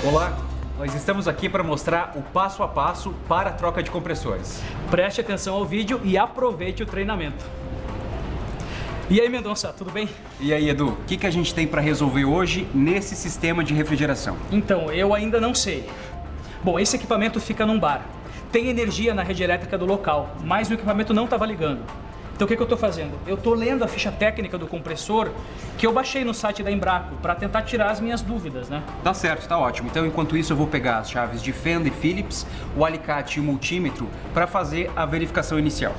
Olá, nós estamos aqui para mostrar o passo a passo para a troca de compressores. Preste atenção ao vídeo e aproveite o treinamento. E aí, Mendonça, tudo bem? E aí, Edu, o que a gente tem para resolver hoje nesse sistema de refrigeração? Então, eu ainda não sei. Bom, esse equipamento fica num bar. Tem energia na rede elétrica do local, mas o equipamento não estava ligando. Então o que eu estou fazendo? Eu estou lendo a ficha técnica do compressor que eu baixei no site da Embraco para tentar tirar as minhas dúvidas, né? Tá certo, tá ótimo. Então, enquanto isso, eu vou pegar as chaves de fenda e Phillips, o alicate e o multímetro para fazer a verificação inicial.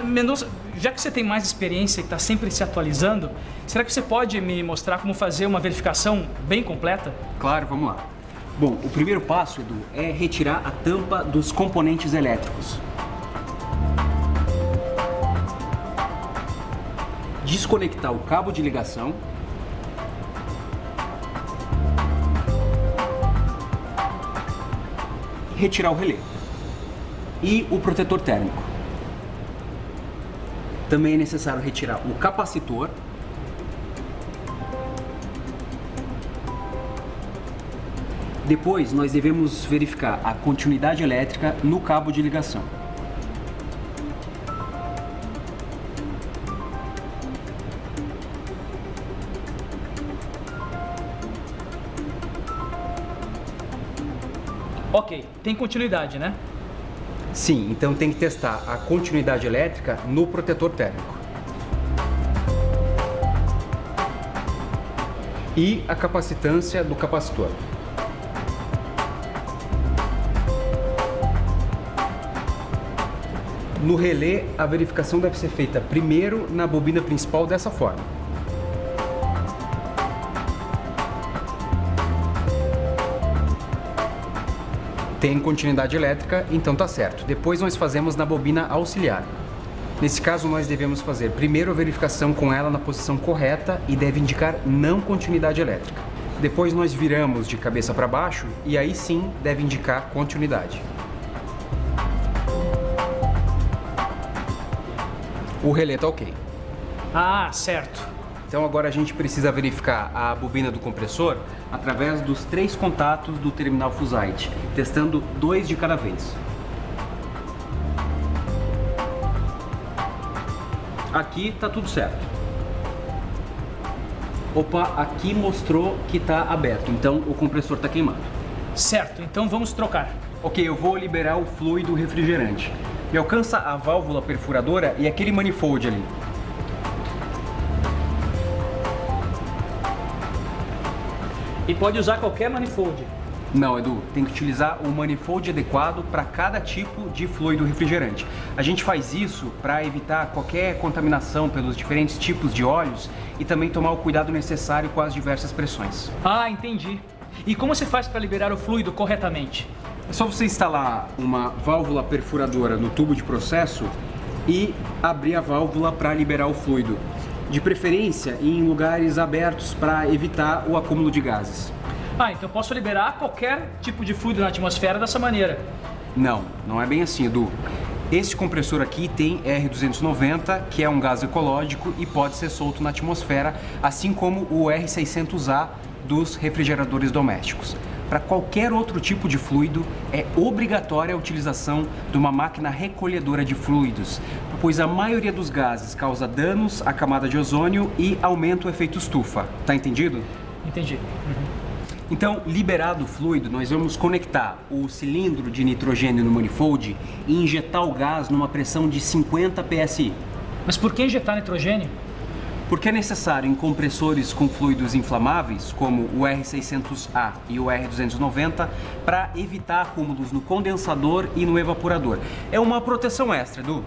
Mendonça, já que você tem mais experiência e está sempre se atualizando, será que você pode me mostrar como fazer uma verificação bem completa? Claro, vamos lá. Bom, o primeiro passo, Edu, é retirar a tampa dos componentes elétricos. Desconectar o cabo de ligação. Retirar o relé. E o protetor térmico. Também é necessário retirar o capacitor. Depois, nós devemos verificar a continuidade elétrica no cabo de ligação. Ok, tem continuidade, né? Sim, então tem que testar a continuidade elétrica no protetor térmico. E a capacitância do capacitor. No relé, a verificação deve ser feita primeiro na bobina principal dessa forma. Tem continuidade elétrica, então tá certo. Depois nós fazemos na bobina auxiliar. Nesse caso, nós devemos fazer primeiro a verificação com ela na posição correta e deve indicar não continuidade elétrica. Depois nós viramos de cabeça para baixo e aí sim deve indicar continuidade. O relé tá ok. Ah, certo. Então agora a gente precisa verificar a bobina do compressor através dos 3 contatos do terminal Fusite, testando 2 de cada vez. Aqui tá tudo certo. Opa, aqui mostrou que tá aberto, então o compressor tá queimado. Certo, então vamos trocar. Ok, eu vou liberar o fluido refrigerante. Me alcança a válvula perfuradora e aquele manifold ali. E pode usar qualquer manifold. Não, Edu, tem que utilizar o manifold adequado para cada tipo de fluido refrigerante. A gente faz isso para evitar qualquer contaminação pelos diferentes tipos de óleos e também tomar o cuidado necessário com as diversas pressões. Ah, entendi. E como se faz para liberar o fluido corretamente? É só você instalar uma válvula perfuradora no tubo de processo e abrir a válvula para liberar o fluido. De preferência em lugares abertos para evitar o acúmulo de gases. Ah, então posso liberar qualquer tipo de fluido na atmosfera dessa maneira? Não, não é bem assim, Edu. Este compressor aqui tem R290, que é um gás ecológico e pode ser solto na atmosfera, assim como o R600A dos refrigeradores domésticos. Para qualquer outro tipo de fluido, é obrigatória a utilização de uma máquina recolhedora de fluidos, pois a maioria dos gases causa danos à camada de ozônio e aumenta o efeito estufa. Tá entendido? Entendi. Então, liberado o fluido, nós vamos conectar o cilindro de nitrogênio no manifold e injetar o gás numa pressão de 50 psi. Mas por que injetar nitrogênio? Porque é necessário em compressores com fluidos inflamáveis, como o R600A e o R290, para evitar acúmulos no condensador e no evaporador. É uma proteção extra, Edu.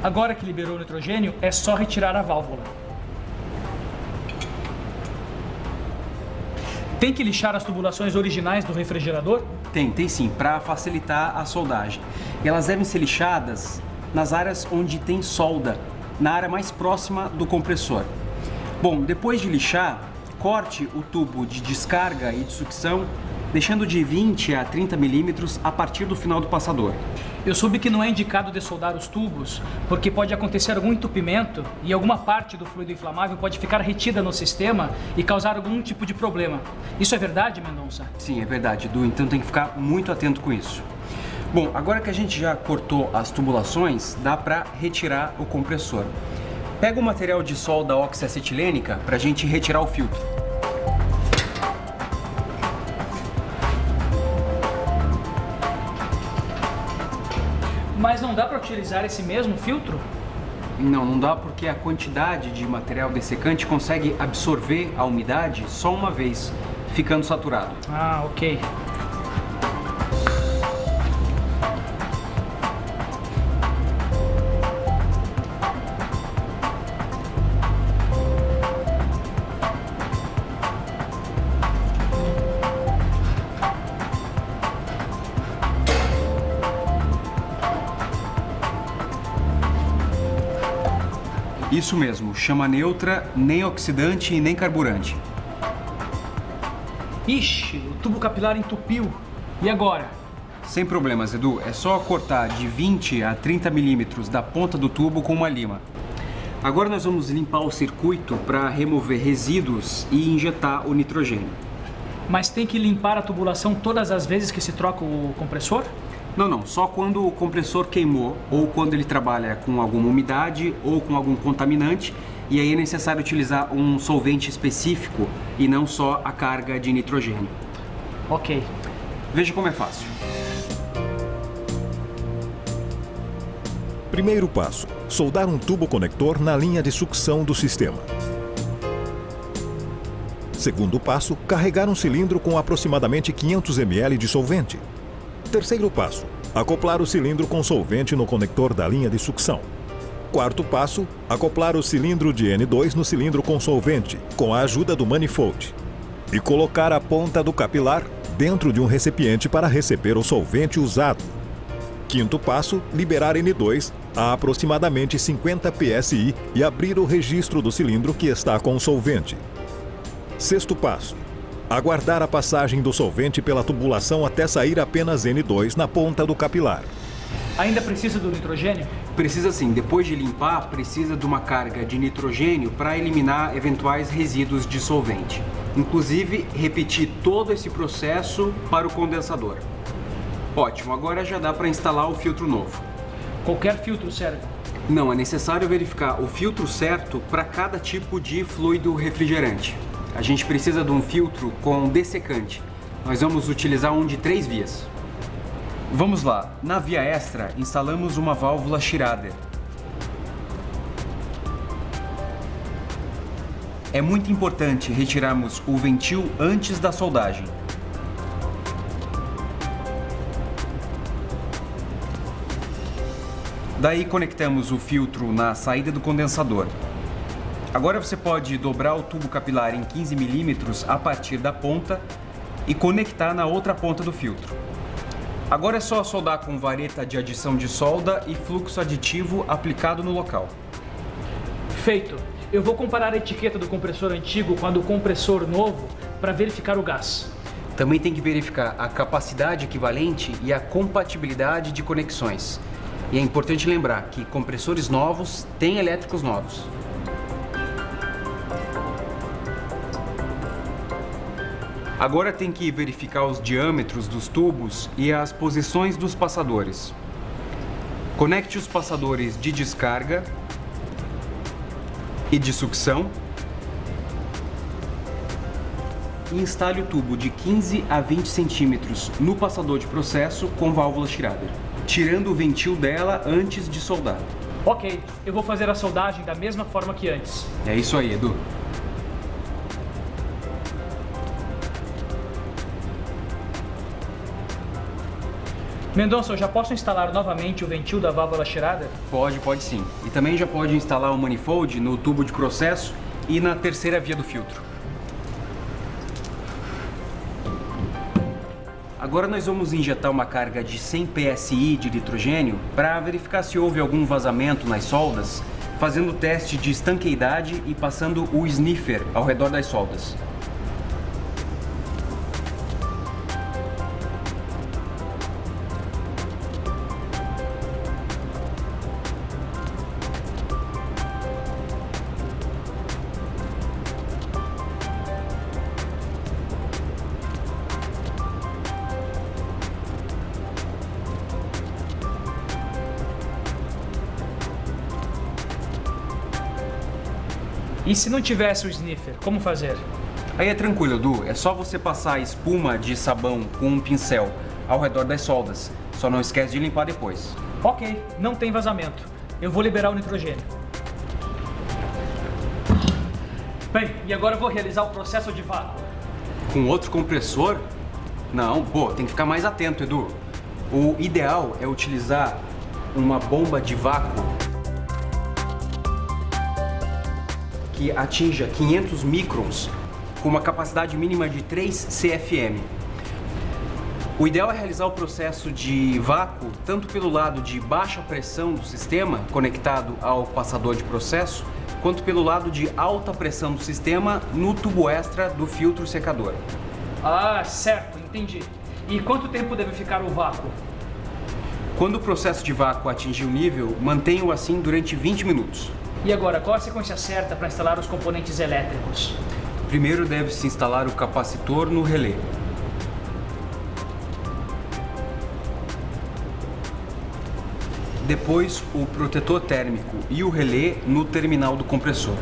Agora que liberou o nitrogênio, é só retirar a válvula. Tem que lixar as tubulações originais do refrigerador? Tem sim, para facilitar a soldagem. E elas devem ser lixadas nas áreas onde tem solda, na área mais próxima do compressor. Bom, depois de lixar, corte o tubo de descarga e de sucção, deixando de 20 a 30 milímetros a partir do final do passador. Eu soube que não é indicado dessoldar os tubos, porque pode acontecer algum entupimento e alguma parte do fluido inflamável pode ficar retida no sistema e causar algum tipo de problema. Isso é verdade, Mendonça? Sim, é verdade, Edu, então tem que ficar muito atento com isso. Bom, agora que a gente já cortou as tubulações, dá para retirar o compressor. Pega o material de solda oxiacetilênica para a gente retirar o filtro. Mas não dá para utilizar esse mesmo filtro? Não dá porque a quantidade de material dessecante consegue absorver a umidade só uma vez, ficando saturado. Ah, ok. Isso mesmo, chama neutra, nem oxidante e nem carburante. Ixi, o tubo capilar entupiu. E agora? Sem problemas, Edu, é só cortar de 20 a 30 milímetros da ponta do tubo com uma lima. Agora nós vamos limpar o circuito para remover resíduos e injetar o nitrogênio. Mas tem que limpar a tubulação todas as vezes que se troca o compressor? Não, só quando o compressor queimou ou quando ele trabalha com alguma umidade ou com algum contaminante, e aí é necessário utilizar um solvente específico e não só a carga de nitrogênio. Ok. Veja como é fácil. Primeiro passo: soldar um tubo conector na linha de sucção do sistema. Segundo passo: carregar um cilindro com aproximadamente 500 ml de solvente. Terceiro passo: acoplar o cilindro com solvente no conector da linha de sucção. Quarto passo: acoplar o cilindro de N2 no cilindro com solvente, com a ajuda do manifold. E colocar a ponta do capilar dentro de um recipiente para receber o solvente usado. Quinto passo: liberar N2 a aproximadamente 50 psi e abrir o registro do cilindro que está com o solvente. Sexto passo: aguardar a passagem do solvente pela tubulação até sair apenas N2 na ponta do capilar. Ainda precisa do nitrogênio? Precisa sim, depois de limpar, precisa de uma carga de nitrogênio para eliminar eventuais resíduos de solvente. Inclusive, repetir todo esse processo para o condensador. Ótimo, agora já dá para instalar o filtro novo. Qualquer filtro serve? Não, é necessário verificar o filtro certo para cada tipo de fluido refrigerante. A gente precisa de um filtro com dessecante. Nós vamos utilizar um de 3 vias. Vamos lá. Na via extra, instalamos uma válvula Schrader. É muito importante retirarmos o ventil antes da soldagem. Daí conectamos o filtro na saída do condensador. Agora você pode dobrar o tubo capilar em 15 milímetros a partir da ponta e conectar na outra ponta do filtro. Agora é só soldar com vareta de adição de solda e fluxo aditivo aplicado no local. Feito. Eu vou comparar a etiqueta do compressor antigo com a do compressor novo para verificar o gás. Também tem que verificar a capacidade equivalente e a compatibilidade de conexões. E é importante lembrar que compressores novos têm elétricos novos. Agora tem que verificar os diâmetros dos tubos e as posições dos passadores. Conecte os passadores de descarga e de sucção e instale o tubo de 15 a 20 centímetros no passador de processo com válvula Schrader, tirando o ventil dela antes de soldar. Ok, eu vou fazer a soldagem da mesma forma que antes. É isso aí, Edu. Mendonça, eu já posso instalar novamente o ventil da válvula Schrader? Pode sim. E também já pode instalar o manifold no tubo de processo e na terceira via do filtro. Agora nós vamos injetar uma carga de 100 psi de nitrogênio para verificar se houve algum vazamento nas soldas, fazendo o teste de estanqueidade e passando o sniffer ao redor das soldas. E se não tivesse o sniffer, como fazer? Aí é tranquilo, Edu. É só você passar espuma de sabão com um pincel ao redor das soldas. Só não esquece de limpar depois. Ok, não tem vazamento. Eu vou liberar o nitrogênio. Bem, e agora eu vou realizar o processo de vácuo. Com outro compressor? Não, pô, tem que ficar mais atento, Edu. O ideal é utilizar uma bomba de vácuo que atinja 500 microns com uma capacidade mínima de 3 CFM. O ideal é realizar o processo de vácuo tanto pelo lado de baixa pressão do sistema, conectado ao passador de processo, quanto pelo lado de alta pressão do sistema no tubo extra do filtro secador. Ah, certo, entendi. E quanto tempo deve ficar o vácuo? Quando o processo de vácuo atingir o nível, mantenha-o assim durante 20 minutos. E agora, qual a sequência certa para instalar os componentes elétricos? Primeiro deve-se instalar o capacitor no relé. Depois, o protetor térmico e o relé no terminal do compressor.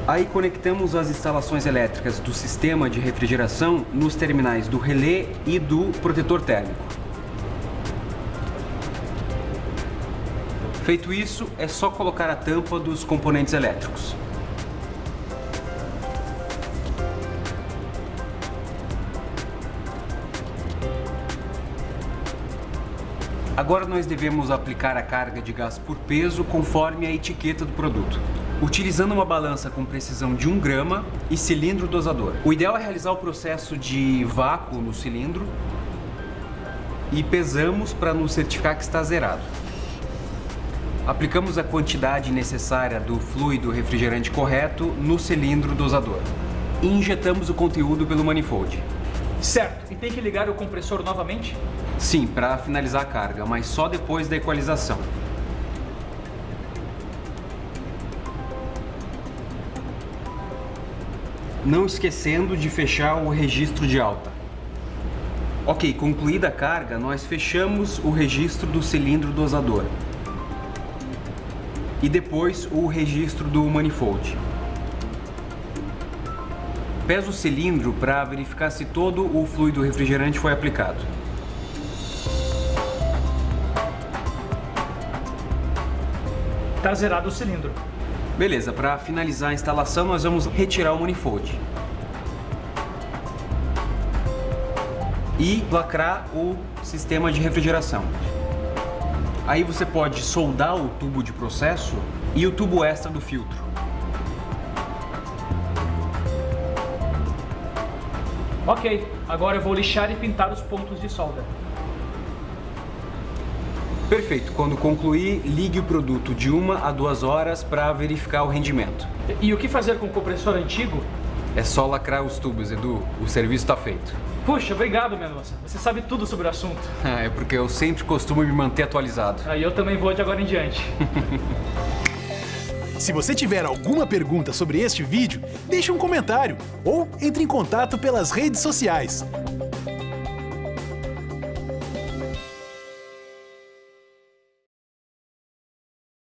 Aí conectamos as instalações elétricas do sistema de refrigeração nos terminais do relé e do protetor térmico. Feito isso, é só colocar a tampa dos componentes elétricos. Agora nós devemos aplicar a carga de gás por peso conforme a etiqueta do produto, utilizando uma balança com precisão de 1 grama e cilindro dosador. O ideal é realizar o processo de vácuo no cilindro e pesamos para nos certificar que está zerado. Aplicamos a quantidade necessária do fluido refrigerante correto no cilindro dosador e injetamos o conteúdo pelo manifold. Certo, e tem que ligar o compressor novamente? Sim, para finalizar a carga, mas só depois da equalização. Não esquecendo de fechar o registro de alta. Ok, concluída a carga, nós fechamos o registro do cilindro dosador. E depois o registro do manifold. Pesa o cilindro para verificar se todo o fluido refrigerante foi aplicado. Tá zerado o cilindro. Beleza, para finalizar a instalação nós vamos retirar o manifold. E lacrar o sistema de refrigeração. Aí você pode soldar o tubo de processo e o tubo extra do filtro. Ok, agora eu vou lixar e pintar os pontos de solda. Perfeito, quando concluir, ligue o produto de 1 a 2 horas para verificar o rendimento. E o que fazer com o compressor antigo? É só lacrar os tubos, Edu, o serviço está feito. Puxa, obrigado, Mendonça. Você sabe tudo sobre o assunto. É porque eu sempre costumo me manter atualizado. Aí eu também vou de agora em diante. Se você tiver alguma pergunta sobre este vídeo, deixe um comentário ou entre em contato pelas redes sociais.